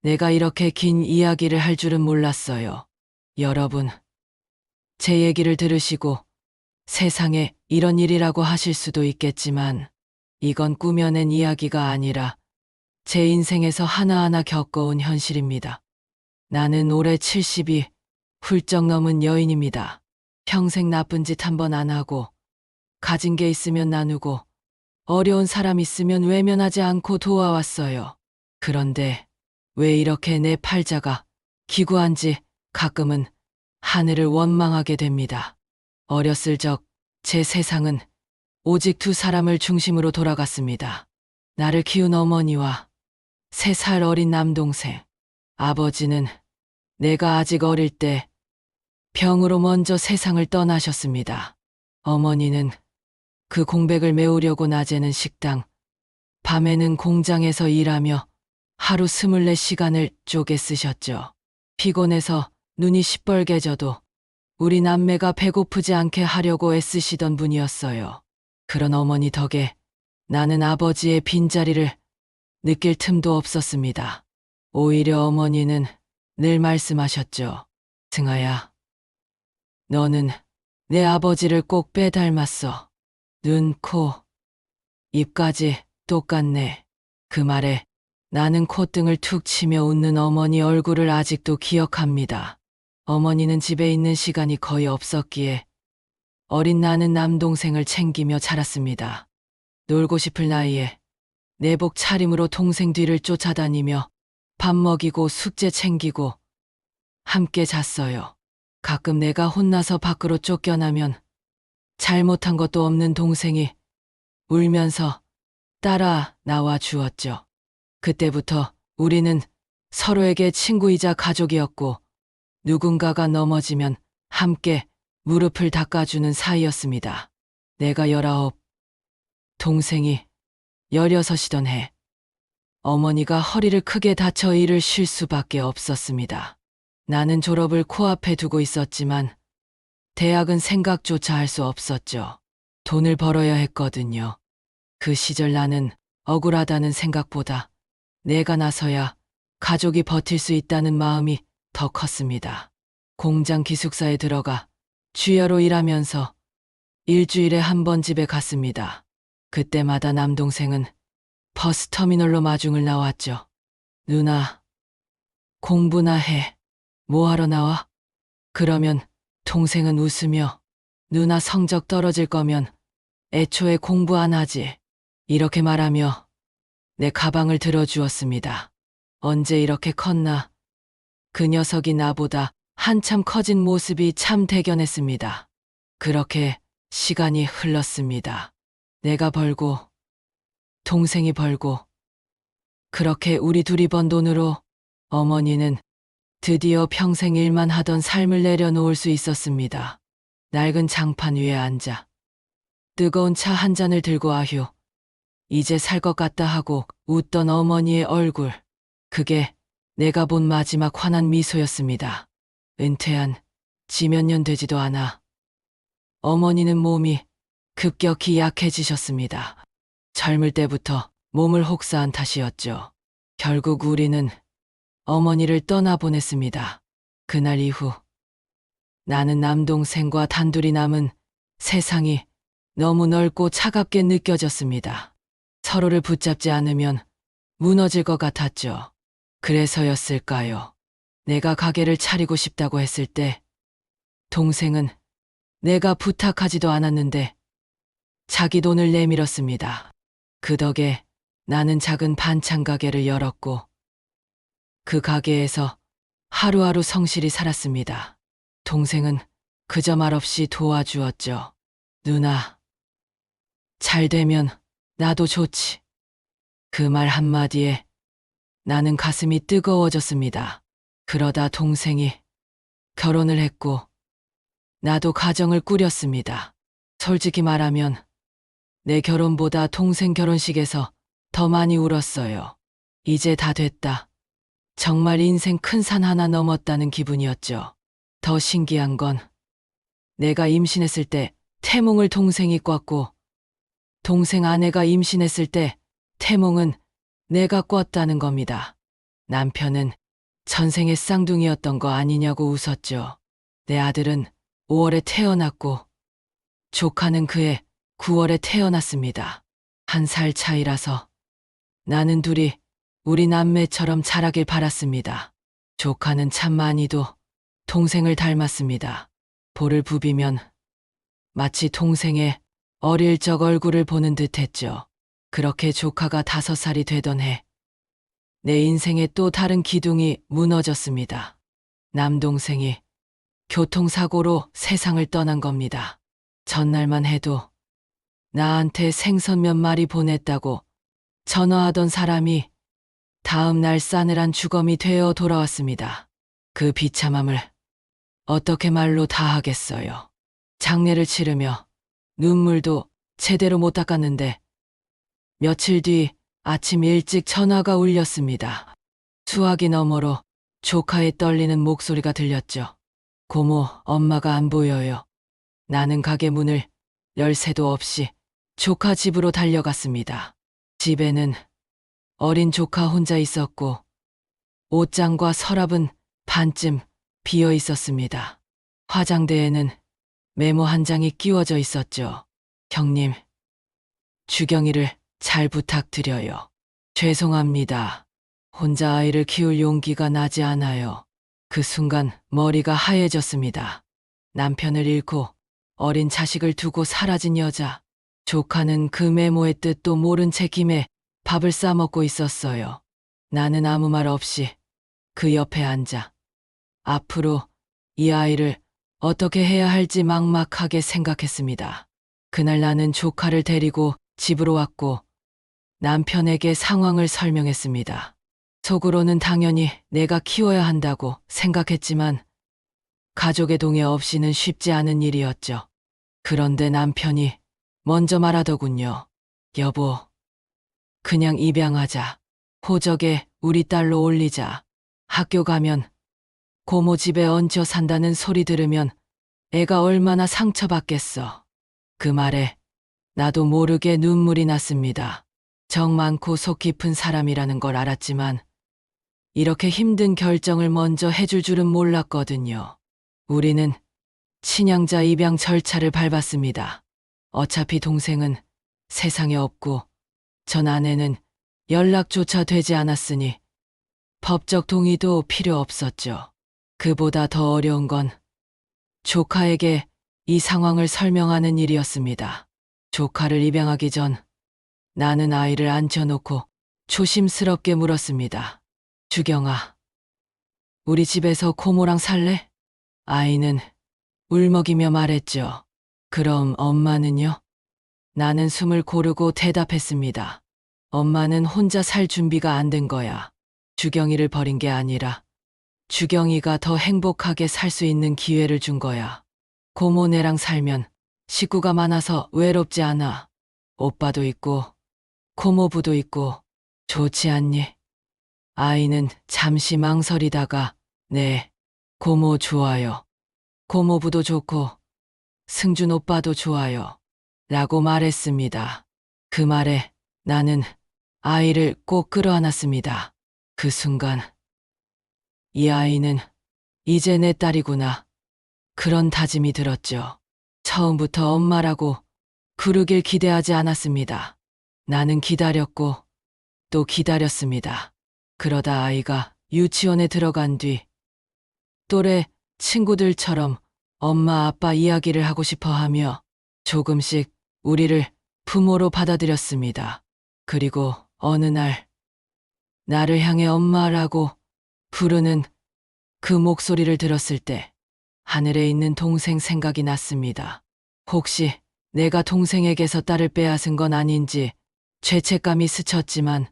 내가 이렇게 긴 이야기를 할 줄은 몰랐어요. 여러분, 제 얘기를 들으시고 세상에 이런 일이라고 하실 수도 있겠지만 이건 꾸며낸 이야기가 아니라 제 인생에서 하나하나 겪어온 현실입니다. 나는 올해 70이 훌쩍 넘은 여인입니다. 평생 나쁜 짓 한 번 안 하고 가진 게 있으면 나누고 어려운 사람 있으면 외면하지 않고 도와왔어요. 그런데 왜 이렇게 내 팔자가 기구한지 가끔은 하늘을 원망하게 됩니다. 어렸을 적 제 세상은 오직 두 사람을 중심으로 돌아갔습니다. 나를 키운 어머니와 3살 어린 남동생. 아버지는 내가 아직 어릴 때 병으로 먼저 세상을 떠나셨습니다. 어머니는 그 공백을 메우려고 낮에는 식당, 밤에는 공장에서 일하며 하루 24시간을 쪼개 쓰셨죠. 피곤해서 눈이 시뻘개져도 우리 남매가 배고프지 않게 하려고 애쓰시던 분이었어요. 그런 어머니 덕에 나는 아버지의 빈자리를 느낄 틈도 없었습니다. 오히려 어머니는 늘 말씀하셨죠. 승아야, 너는 내 아버지를 꼭 빼닮았어. 눈, 코, 입까지 똑같네. 그 말에 나는 콧등을 툭 치며 웃는 어머니 얼굴을 아직도 기억합니다. 어머니는 집에 있는 시간이 거의 없었기에 어린 나는 남동생을 챙기며 자랐습니다. 놀고 싶을 나이에 내복 차림으로 동생 뒤를 쫓아다니며 밥 먹이고 숙제 챙기고 함께 잤어요. 가끔 내가 혼나서 밖으로 쫓겨나면 잘못한 것도 없는 동생이 울면서 따라 나와 주었죠. 그때부터 우리는 서로에게 친구이자 가족이었고 누군가가 넘어지면 함께 무릎을 닦아주는 사이였습니다. 내가 19, 동생이 16이던 해, 어머니가 허리를 크게 다쳐 일을 쉴 수밖에 없었습니다. 나는 졸업을 코앞에 두고 있었지만 대학은 생각조차 할 수 없었죠. 돈을 벌어야 했거든요. 그 시절 나는 억울하다는 생각보다 내가 나서야 가족이 버틸 수 있다는 마음이 더 컸습니다. 공장 기숙사에 들어가 주야로 일하면서 일주일에 한 번 집에 갔습니다. 그때마다 남동생은 버스터미널로 마중을 나왔죠. 누나, 공부나 해. 뭐하러 나와? 그러면 동생은 웃으며 누나 성적 떨어질 거면 애초에 공부 안 하지. 이렇게 말하며 내 가방을 들어주었습니다. 언제 이렇게 컸나? 그 녀석이 나보다 한참 커진 모습이 참 대견했습니다. 그렇게 시간이 흘렀습니다. 내가 벌고 동생이 벌고 그렇게 우리 둘이 번 돈으로 어머니는 드디어 평생 일만 하던 삶을 내려놓을 수 있었습니다. 낡은 장판 위에 앉아 뜨거운 차 한 잔을 들고 아휴, 이제 살 것 같다 하고 웃던 어머니의 얼굴. 그게 내가 본 마지막 환한 미소였습니다. 은퇴한 지 몇 년 되지도 않아 어머니는 몸이 급격히 약해지셨습니다. 젊을 때부터 몸을 혹사한 탓이었죠. 결국 우리는 어머니를 떠나보냈습니다. 그날 이후 나는 남동생과 단둘이 남은 세상이 너무 넓고 차갑게 느껴졌습니다. 서로를 붙잡지 않으면 무너질 것 같았죠. 그래서였을까요? 내가 가게를 차리고 싶다고 했을 때 동생은 내가 부탁하지도 않았는데 자기 돈을 내밀었습니다. 그 덕에 나는 작은 반찬 가게를 열었고 그 가게에서 하루하루 성실히 살았습니다. 동생은 그저 말없이 도와주었죠. 누나, 잘 되면 나도 좋지. 그 말 한마디에 나는 가슴이 뜨거워졌습니다. 그러다 동생이 결혼을 했고 나도 가정을 꾸렸습니다. 솔직히 말하면 내 결혼보다 동생 결혼식에서 더 많이 울었어요. 이제 다 됐다. 정말 인생 큰 산 하나 넘었다는 기분이었죠. 더 신기한 건 내가 임신했을 때 태몽을 동생이 꿨고 동생 아내가 임신했을 때 태몽은 내가 꿨다는 겁니다. 남편은 전생에 쌍둥이였던 거 아니냐고 웃었죠. 내 아들은 5월에 태어났고 조카는 그해 9월에 태어났습니다. 1살 차이라서 나는 둘이 우리 남매처럼 자라길 바랐습니다. 조카는 참 많이도 동생을 닮았습니다. 볼을 부비면 마치 동생의 어릴 적 얼굴을 보는 듯 했죠. 그렇게 조카가 5살이 되던 해, 내 인생에 또 다른 기둥이 무너졌습니다. 남동생이 교통사고로 세상을 떠난 겁니다. 전날만 해도 나한테 생선 몇 마리 보냈다고 전화하던 사람이 다음 날 싸늘한 주검이 되어 돌아왔습니다. 그 비참함을 어떻게 말로 다 하겠어요. 장례를 치르며 눈물도 제대로 못 닦았는데 며칠 뒤 아침 일찍 전화가 울렸습니다. 수화기 너머로 조카의 떨리는 목소리가 들렸죠. 고모, 엄마가 안 보여요. 나는 가게 문을 열 새도 없이 조카 집으로 달려갔습니다. 집에는 어린 조카 혼자 있었고 옷장과 서랍은 반쯤 비어 있었습니다. 화장대에는 메모 한 장이 끼워져 있었죠. 형님, 주경이를 잘 부탁드려요. 죄송합니다. 혼자 아이를 키울 용기가 나지 않아요. 그 순간 머리가 하얘졌습니다. 남편을 잃고 어린 자식을 두고 사라진 여자. 조카는 그 메모의 뜻도 모른 채 김에 밥을 싸먹고 있었어요. 나는 아무 말 없이 그 옆에 앉아 앞으로 이 아이를 어떻게 해야 할지 막막하게 생각했습니다. 그날 나는 조카를 데리고 집으로 왔고 남편에게 상황을 설명했습니다. 속으로는 당연히 내가 키워야 한다고 생각했지만 가족의 동의 없이는 쉽지 않은 일이었죠. 그런데 남편이 먼저 말하더군요. 여보, 그냥 입양하자. 호적에 우리 딸로 올리자. 학교 가면 고모 집에 얹혀 산다는 소리 들으면 애가 얼마나 상처받겠어. 그 말에 나도 모르게 눈물이 났습니다. 정 많고 속 깊은 사람이라는 걸 알았지만 이렇게 힘든 결정을 먼저 해줄 줄은 몰랐거든요. 우리는 친양자 입양 절차를 밟았습니다. 어차피 동생은 세상에 없고 전 아내는 연락조차 되지 않았으니 법적 동의도 필요 없었죠. 그보다 더 어려운 건 조카에게 이 상황을 설명하는 일이었습니다. 조카를 입양하기 전 나는 아이를 앉혀놓고 조심스럽게 물었습니다. 주경아, 우리 집에서 고모랑 살래? 아이는 울먹이며 말했죠. 그럼 엄마는요? 나는 숨을 고르고 대답했습니다. 엄마는 혼자 살 준비가 안 된 거야. 주경이를 버린 게 아니라 주경이가 더 행복하게 살 수 있는 기회를 준 거야. 고모네랑 살면 식구가 많아서 외롭지 않아. 오빠도 있고 고모부도 있고 좋지 않니? 아이는 잠시 망설이다가 네, 고모 좋아요. 고모부도 좋고 승준 오빠도 좋아요. 라고 말했습니다. 그 말에 나는 아이를 꼭 끌어안았습니다. 그 순간 이 아이는 이제 내 딸이구나. 그런 다짐이 들었죠. 처음부터 엄마라고 부르길 기대하지 않았습니다. 나는 기다렸고 또 기다렸습니다. 그러다 아이가 유치원에 들어간 뒤 또래 친구들처럼 엄마 아빠 이야기를 하고 싶어 하며 조금씩 우리를 부모로 받아들였습니다. 그리고 어느 날 나를 향해 엄마라고 부르는 그 목소리를 들었을 때 하늘에 있는 동생 생각이 났습니다. 혹시 내가 동생에게서 딸을 빼앗은 건 아닌지 죄책감이 스쳤지만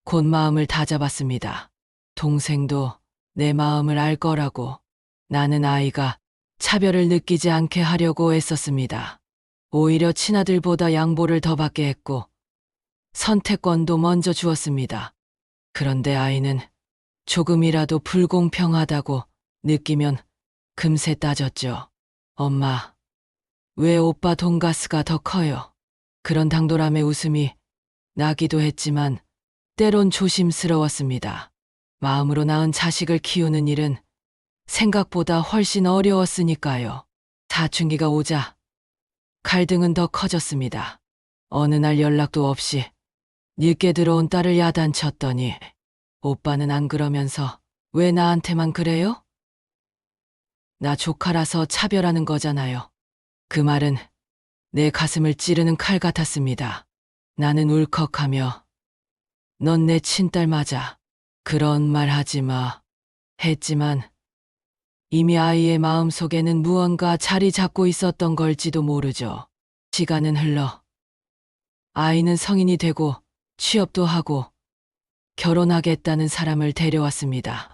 곧 마음을 다잡았습니다. 동생도 내 마음을 알 거라고. 나는 아이가 차별을 느끼지 않게 하려고 애썼습니다. 오히려 친아들보다 양보를 더 받게 했고 선택권도 먼저 주었습니다. 그런데 아이는 조금이라도 불공평하다고 느끼면 금세 따졌죠. 엄마, 왜 오빠 돈가스가 더 커요? 그런 당돌함의 웃음이 나기도 했지만 때론 조심스러웠습니다. 마음으로 낳은 자식을 키우는 일은 생각보다 훨씬 어려웠으니까요. 사춘기가 오자 갈등은 더 커졌습니다. 어느 날 연락도 없이 늦게 들어온 딸을 야단쳤더니 오빠는 안 그러면서 왜 나한테만 그래요? 나 조카라서 차별하는 거잖아요. 그 말은 내 가슴을 찌르는 칼 같았습니다. 나는 울컥하며 넌 내 친딸 맞아. 그런 말 하지 마. 했지만 이미 아이의 마음속에는 무언가 자리 잡고 있었던 걸지도 모르죠. 시간은 흘러 아이는 성인이 되고 취업도 하고 결혼하겠다는 사람을 데려왔습니다.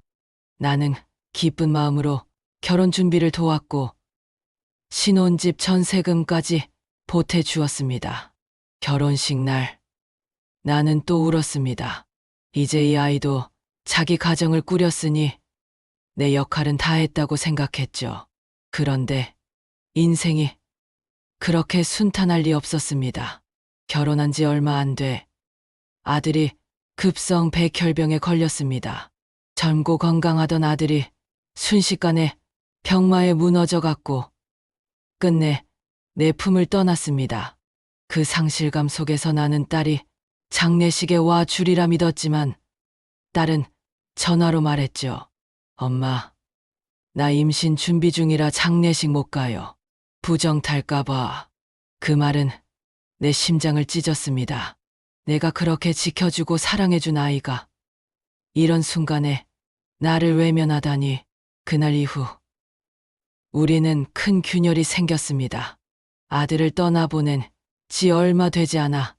나는 기쁜 마음으로 결혼 준비를 도왔고 신혼집 전세금까지 보태주었습니다. 결혼식 날 나는 또 울었습니다. 이제 이 아이도 자기 가정을 꾸렸으니 내 역할은 다 했다고 생각했죠. 그런데 인생이 그렇게 순탄할 리 없었습니다. 결혼한 지 얼마 안 돼 아들이 급성 백혈병에 걸렸습니다. 젊고 건강하던 아들이 순식간에 병마에 무너져갔고 끝내 내 품을 떠났습니다. 그 상실감 속에서 나는 딸이 장례식에 와 주리라 믿었지만 딸은 전화로 말했죠. 엄마, 나 임신 준비 중이라 장례식 못 가요. 부정 탈까봐. 그 말은 내 심장을 찢었습니다. 내가 그렇게 지켜주고 사랑해준 아이가 이런 순간에 나를 외면하다니. 그날 이후 우리는 큰 균열이 생겼습니다. 아들을 떠나보낸 지 얼마 되지 않아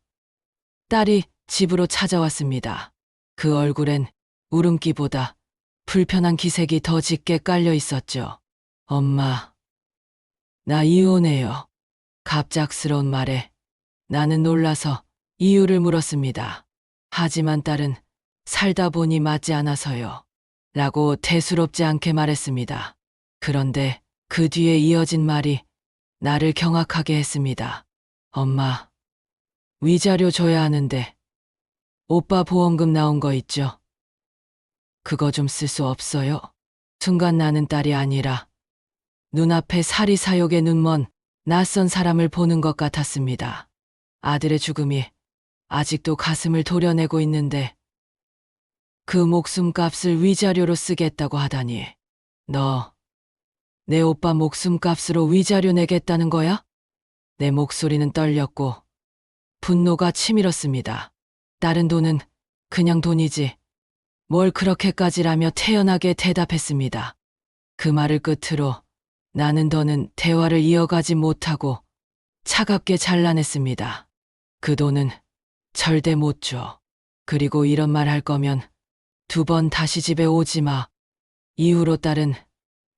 딸이 집으로 찾아왔습니다. 그 얼굴엔 울음기보다 불편한 기색이 더 짙게 깔려 있었죠. 엄마, 나 이혼해요. 갑작스러운 말에 나는 놀라서 이유를 물었습니다. 하지만 딸은 살다 보니 맞지 않아서요. 라고 대수롭지 않게 말했습니다. 그런데 그 뒤에 이어진 말이 나를 경악하게 했습니다. 엄마, 위자료 줘야 하는데 오빠 보험금 나온 거 있죠? 그거 좀 쓸 수 없어요? 순간 나는 딸이 아니라 눈앞에 사리사욕에 눈먼 낯선 사람을 보는 것 같았습니다. 아들의 죽음이 아직도 가슴을 도려내고 있는데 그 목숨값을 위자료로 쓰겠다고 하다니. 너, 내 오빠 목숨값으로 위자료 내겠다는 거야? 내 목소리는 떨렸고 분노가 치밀었습니다. 다른 돈은 그냥 돈이지 뭘 그렇게까지라며 태연하게 대답했습니다. 그 말을 끝으로 나는 더는 대화를 이어가지 못하고 차갑게 잘라냈습니다. 그 돈은 절대 못 줘. 그리고 이런 말 할 거면 2번 다시 집에 오지 마. 이후로 딸은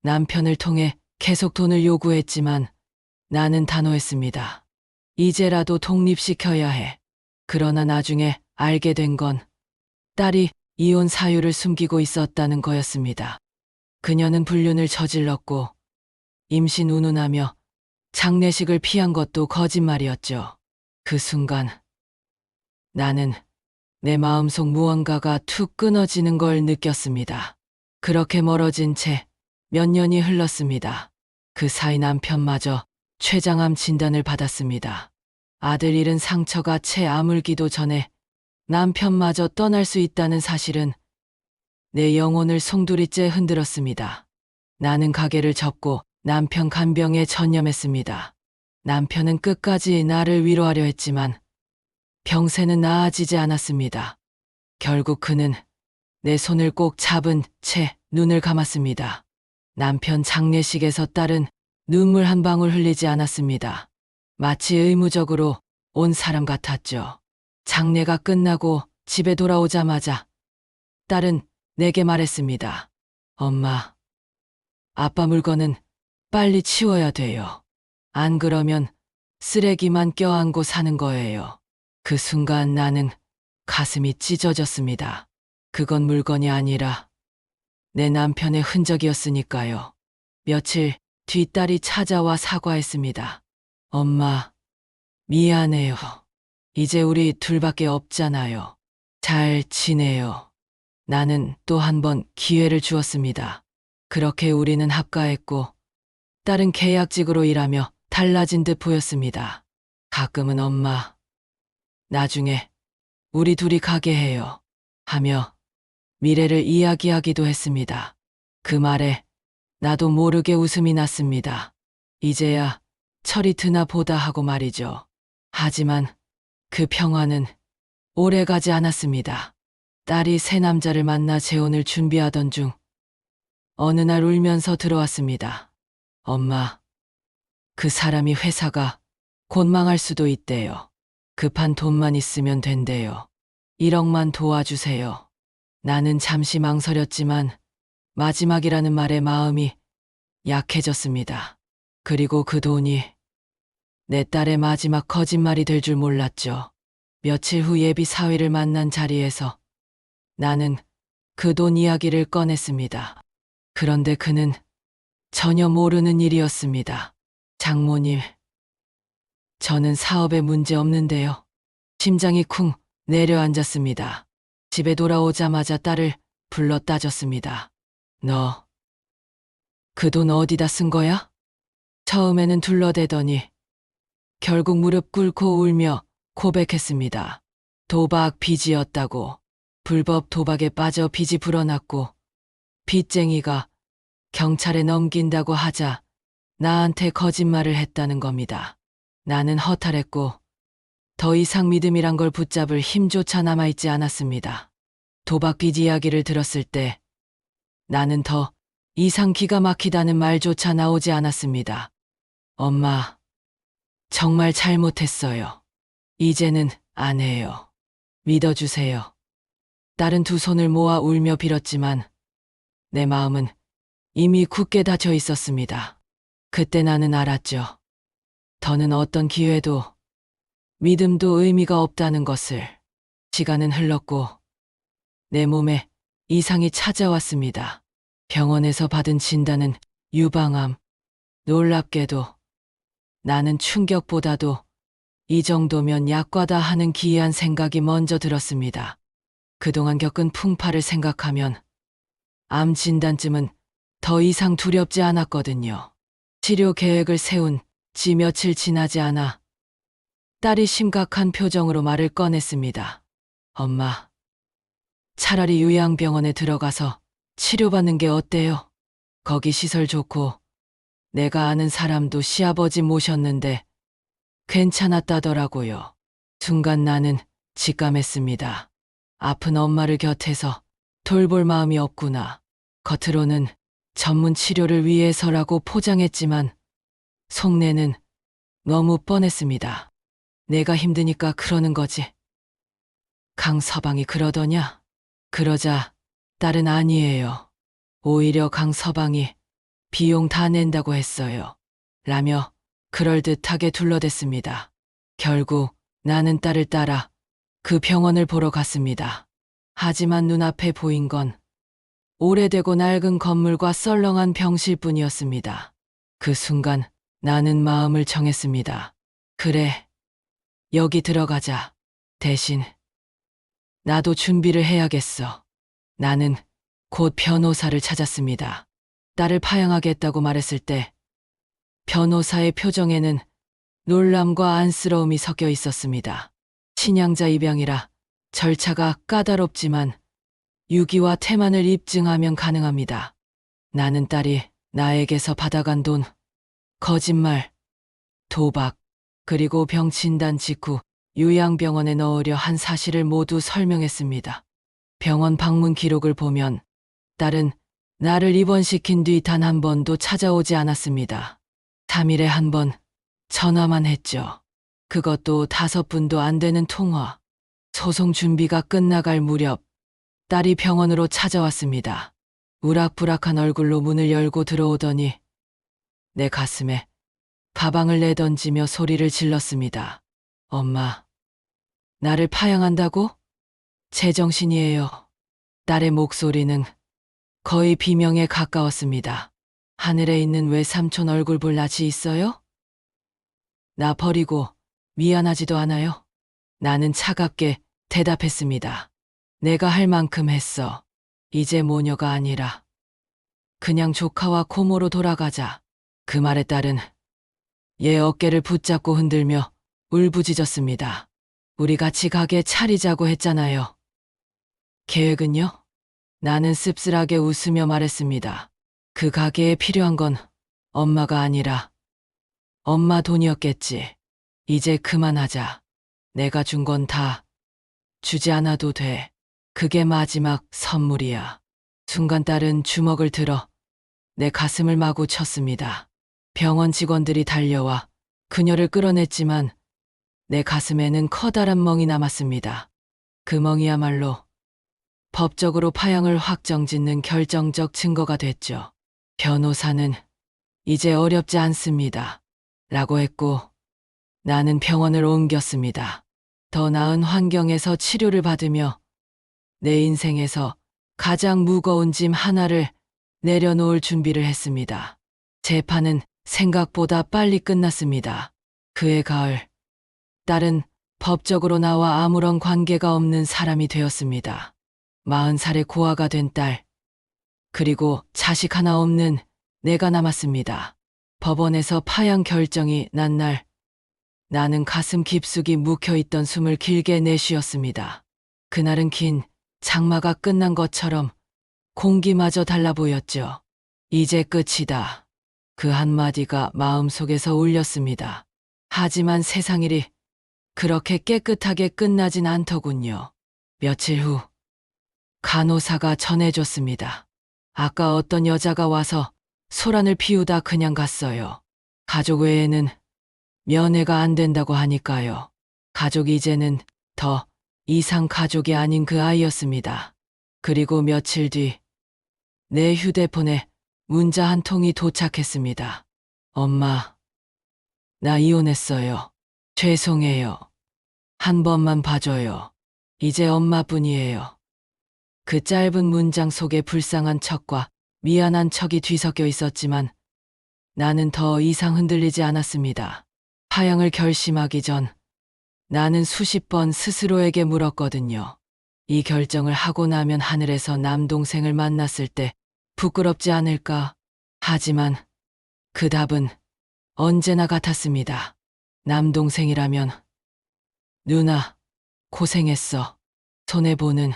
남편을 통해 계속 돈을 요구했지만 나는 단호했습니다. 이제라도 독립시켜야 해. 그러나 나중에 알게 된 건 딸이 이혼 사유를 숨기고 있었다는 거였습니다. 그녀는 불륜을 저질렀고 임신 운운하며 장례식을 피한 것도 거짓말이었죠. 그 순간 나는 내 마음속 무언가가 툭 끊어지는 걸 느꼈습니다. 그렇게 멀어진 채 몇 년이 흘렀습니다. 그 사이 남편마저 췌장암 진단을 받았습니다. 아들 잃은 상처가 채 아물기도 전에 남편마저 떠날 수 있다는 사실은 내 영혼을 송두리째 흔들었습니다. 나는 가게를 접고 남편 간병에 전념했습니다. 남편은 끝까지 나를 위로하려 했지만 병세는 나아지지 않았습니다. 결국 그는 내 손을 꼭 잡은 채 눈을 감았습니다. 남편 장례식에서 딸은 눈물 한 방울 흘리지 않았습니다. 마치 의무적으로 온 사람 같았죠. 장례가 끝나고 집에 돌아오자마자 딸은 내게 말했습니다. 엄마, 아빠 물건은 빨리 치워야 돼요. 안 그러면 쓰레기만 껴안고 사는 거예요. 그 순간 나는 가슴이 찢어졌습니다. 그건 물건이 아니라 내 남편의 흔적이었으니까요. 며칠 뒤 딸이 찾아와 사과했습니다. 엄마, 미안해요. 이제 우리 둘밖에 없잖아요. 잘 지내요. 나는 또 한 번 기회를 주었습니다. 그렇게 우리는 합가했고 딸은 계약직으로 일하며 달라진 듯 보였습니다. 가끔은 엄마, 나중에 우리 둘이 가게 해요. 하며 미래를 이야기하기도 했습니다. 그 말에 나도 모르게 웃음이 났습니다. 이제야 철이 드나 보다 하고 말이죠. 하지만 그 평화는 오래 가지 않았습니다. 딸이 새 남자를 만나 재혼을 준비하던 중 어느 날 울면서 들어왔습니다. 엄마, 그 사람이 회사가 곧 망할 수도 있대요. 급한 돈만 있으면 된대요. 1억만 도와주세요. 나는 잠시 망설였지만 마지막이라는 말에 마음이 약해졌습니다. 그리고 그 돈이 내 딸의 마지막 거짓말이 될 줄 몰랐죠. 며칠 후 예비 사위를 만난 자리에서 나는 그 돈 이야기를 꺼냈습니다. 그런데 그는 전혀 모르는 일이었습니다. 장모님, 저는 사업에 문제 없는데요. 심장이 쿵 내려앉았습니다. 집에 돌아오자마자 딸을 불러 따졌습니다. 너, 그 돈 어디다 쓴 거야? 처음에는 둘러대더니 결국 무릎 꿇고 울며 고백했습니다. 도박 빚이었다고. 불법 도박에 빠져 빚이 불어났고 빚쟁이가 경찰에 넘긴다고 하자 나한테 거짓말을 했다는 겁니다. 나는 허탈했고 더 이상 믿음이란 걸 붙잡을 힘조차 남아있지 않았습니다. 도박 빚 이야기를 들었을 때 나는 더 이상 기가 막히다는 말조차 나오지 않았습니다. 엄마, 정말 잘못했어요. 이제는 안 해요. 믿어주세요. 딸은 두 손을 모아 울며 빌었지만 내 마음은 이미 굳게 닫혀 있었습니다. 그때 나는 알았죠. 더는 어떤 기회도 믿음도 의미가 없다는 것을. 시간은 흘렀고 내 몸에 이상이 찾아왔습니다. 병원에서 받은 진단은 유방암. 놀랍게도 나는 충격보다도 이 정도면 약과다 하는 기이한 생각이 먼저 들었습니다. 그동안 겪은 풍파를 생각하면 암 진단쯤은 더 이상 두렵지 않았거든요. 치료 계획을 세운 지 며칠 지나지 않아 딸이 심각한 표정으로 말을 꺼냈습니다. 엄마, 차라리 요양병원에 들어가서 치료받는 게 어때요? 거기 시설 좋고 내가 아는 사람도 시아버지 모셨는데 괜찮았다더라고요. 순간 나는 직감했습니다. 아픈 엄마를 곁에서 돌볼 마음이 없구나. 겉으로는 전문 치료를 위해서라고 포장했지만 속내는 너무 뻔했습니다. 내가 힘드니까 그러는 거지. 강서방이 그러더냐? 그러자 딸은 아니에요. 오히려 강서방이 비용 다 낸다고 했어요. 라며 그럴듯하게 둘러댔습니다. 결국 나는 딸을 따라 그 병원을 보러 갔습니다. 하지만 눈앞에 보인 건 오래되고 낡은 건물과 썰렁한 병실뿐이었습니다. 그 순간 나는 마음을 정했습니다. 그래, 여기 들어가자. 대신 나도 준비를 해야겠어. 나는 곧 변호사를 찾았습니다. 딸을 파양하겠다고 말했을 때 변호사의 표정에는 놀람과 안쓰러움이 섞여 있었습니다. 친양자 입양이라 절차가 까다롭지만 유기와 태만을 입증하면 가능합니다. 나는 딸이 나에게서 받아간 돈, 거짓말, 도박, 그리고 병 진단 직후 요양병원에 넣으려 한 사실을 모두 설명했습니다. 병원 방문 기록을 보면 딸은 나를 입원시킨 뒤 단 한 번도 찾아오지 않았습니다. 3일에 한 번 전화만 했죠. 그것도 5분도 안 되는 통화. 소송 준비가 끝나갈 무렵 딸이 병원으로 찾아왔습니다. 우락부락한 얼굴로 문을 열고 들어오더니 내 가슴에 가방을 내던지며 소리를 질렀습니다. 엄마, 나를 파양한다고? 제정신이에요. 딸의 목소리는 거의 비명에 가까웠습니다. 하늘에 있는 외삼촌 얼굴 볼 낯이 있어요? 나 버리고 미안하지도 않아요? 나는 차갑게 대답했습니다. 내가 할 만큼 했어. 이제 모녀가 아니라 그냥 조카와 고모로 돌아가자. 그 말에 딸은 얘 어깨를 붙잡고 흔들며 울부짖었습니다. 우리 같이 가게 차리자고 했잖아요. 계획은요? 나는 씁쓸하게 웃으며 말했습니다. 그 가게에 필요한 건 엄마가 아니라 엄마 돈이었겠지. 이제 그만하자. 내가 준 건 다 주지 않아도 돼. 그게 마지막 선물이야. 순간 딸은 주먹을 들어 내 가슴을 마구 쳤습니다. 병원 직원들이 달려와 그녀를 끌어냈지만 내 가슴에는 커다란 멍이 남았습니다. 그 멍이야말로 법적으로 파양을 확정짓는 결정적 증거가 됐죠. 변호사는 이제 어렵지 않습니다. 라고 했고 나는 병원을 옮겼습니다. 더 나은 환경에서 치료를 받으며 내 인생에서 가장 무거운 짐 하나를 내려놓을 준비를 했습니다. 재판은 생각보다 빨리 끝났습니다. 그해 가을, 딸은 법적으로 나와 아무런 관계가 없는 사람이 되었습니다. 40살의 고아가 된 딸, 그리고 자식 하나 없는 내가 남았습니다. 법원에서 파양 결정이 난 날, 나는 가슴 깊숙이 묵혀있던 숨을 길게 내쉬었습니다. 그날은 긴 장마가 끝난 것처럼 공기마저 달라 보였죠. 이제 끝이다. 그 한마디가 마음속에서 울렸습니다. 하지만 세상 일이 그렇게 깨끗하게 끝나진 않더군요. 며칠 후 간호사가 전해줬습니다. 아까 어떤 여자가 와서 소란을 피우다 그냥 갔어요. 가족 외에는 면회가 안 된다고 하니까요. 가족이 이제는 더 이상 가족이 아닌 그 아이였습니다. 그리고 며칠 뒤 내 휴대폰에 문자 한 통이 도착했습니다. 엄마, 나 이혼했어요. 죄송해요. 한 번만 봐줘요. 이제 엄마뿐이에요. 그 짧은 문장 속에 불쌍한 척과 미안한 척이 뒤섞여 있었지만 나는 더 이상 흔들리지 않았습니다. 파양을 결심하기 전 나는 수십 번 스스로에게 물었거든요. 이 결정을 하고 나면 하늘에서 남동생을 만났을 때 부끄럽지 않을까? 하지만 그 답은 언제나 같았습니다. 남동생이라면 누나, 고생했어. 손해보는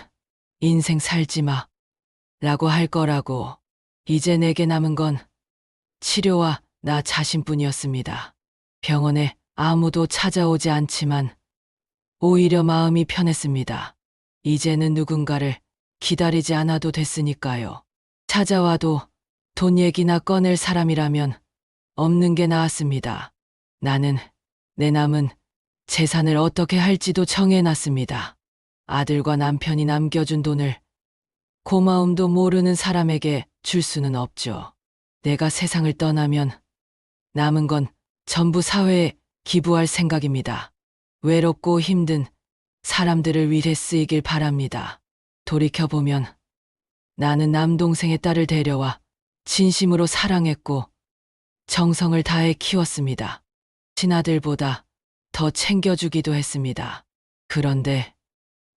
인생 살지 마. 라고 할 거라고. 이제 내게 남은 건 치료와 나 자신뿐이었습니다. 병원에 아무도 찾아오지 않지만 오히려 마음이 편했습니다. 이제는 누군가를 기다리지 않아도 됐으니까요. 찾아와도 돈 얘기나 꺼낼 사람이라면 없는 게 나았습니다. 나는 내 남은 재산을 어떻게 할지도 정해놨습니다. 아들과 남편이 남겨준 돈을 고마움도 모르는 사람에게 줄 수는 없죠. 내가 세상을 떠나면 남은 건 전부 사회에 기부할 생각입니다. 외롭고 힘든 사람들을 위해 쓰이길 바랍니다. 돌이켜보면 나는 남동생의 딸을 데려와 진심으로 사랑했고 정성을 다해 키웠습니다. 친아들보다 더 챙겨주기도 했습니다. 그런데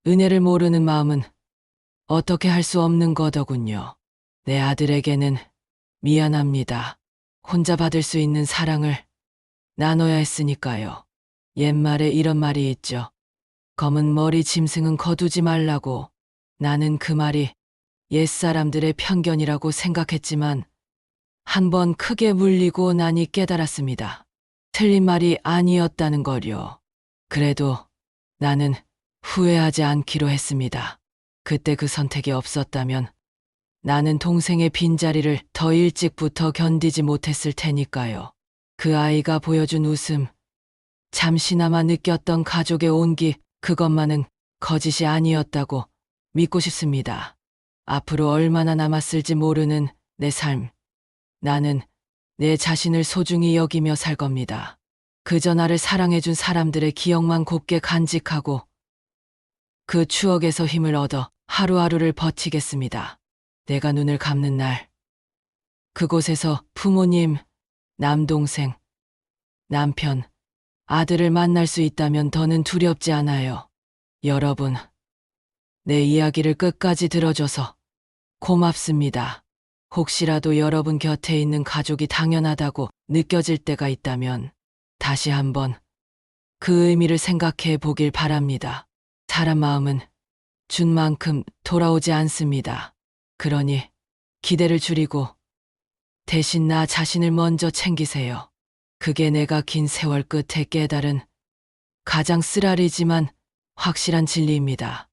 은혜를 모르는 마음은 어떻게 할 수 없는 거더군요. 내 아들에게는 미안합니다. 혼자 받을 수 있는 사랑을 나눠야 했으니까요. 옛말에 이런 말이 있죠. 검은 머리 짐승은 거두지 말라고. 나는 그 말이 옛사람들의 편견이라고 생각했지만 한번 크게 물리고 나니 깨달았습니다. 틀린 말이 아니었다는 걸요. 그래도 나는 후회하지 않기로 했습니다. 그때 그 선택이 없었다면 나는 동생의 빈자리를 더 일찍부터 견디지 못했을 테니까요. 그 아이가 보여준 웃음, 잠시나마 느꼈던 가족의 온기, 그것만은 거짓이 아니었다고 믿고 싶습니다. 앞으로 얼마나 남았을지 모르는 내 삶. 나는 내 자신을 소중히 여기며 살 겁니다. 그저 나를 사랑해준 사람들의 기억만 곱게 간직하고 그 추억에서 힘을 얻어 하루하루를 버티겠습니다. 내가 눈을 감는 날, 그곳에서 부모님, 남동생, 남편, 아들을 만날 수 있다면 더는 두렵지 않아요. 여러분, 내 이야기를 끝까지 들어줘서 고맙습니다. 혹시라도 여러분 곁에 있는 가족이 당연하다고 느껴질 때가 있다면 다시 한번 그 의미를 생각해 보길 바랍니다. 사람 마음은 준 만큼 돌아오지 않습니다. 그러니 기대를 줄이고 대신 나 자신을 먼저 챙기세요. 그게 내가 긴 세월 끝에 깨달은 가장 쓰라리지만 확실한 진리입니다.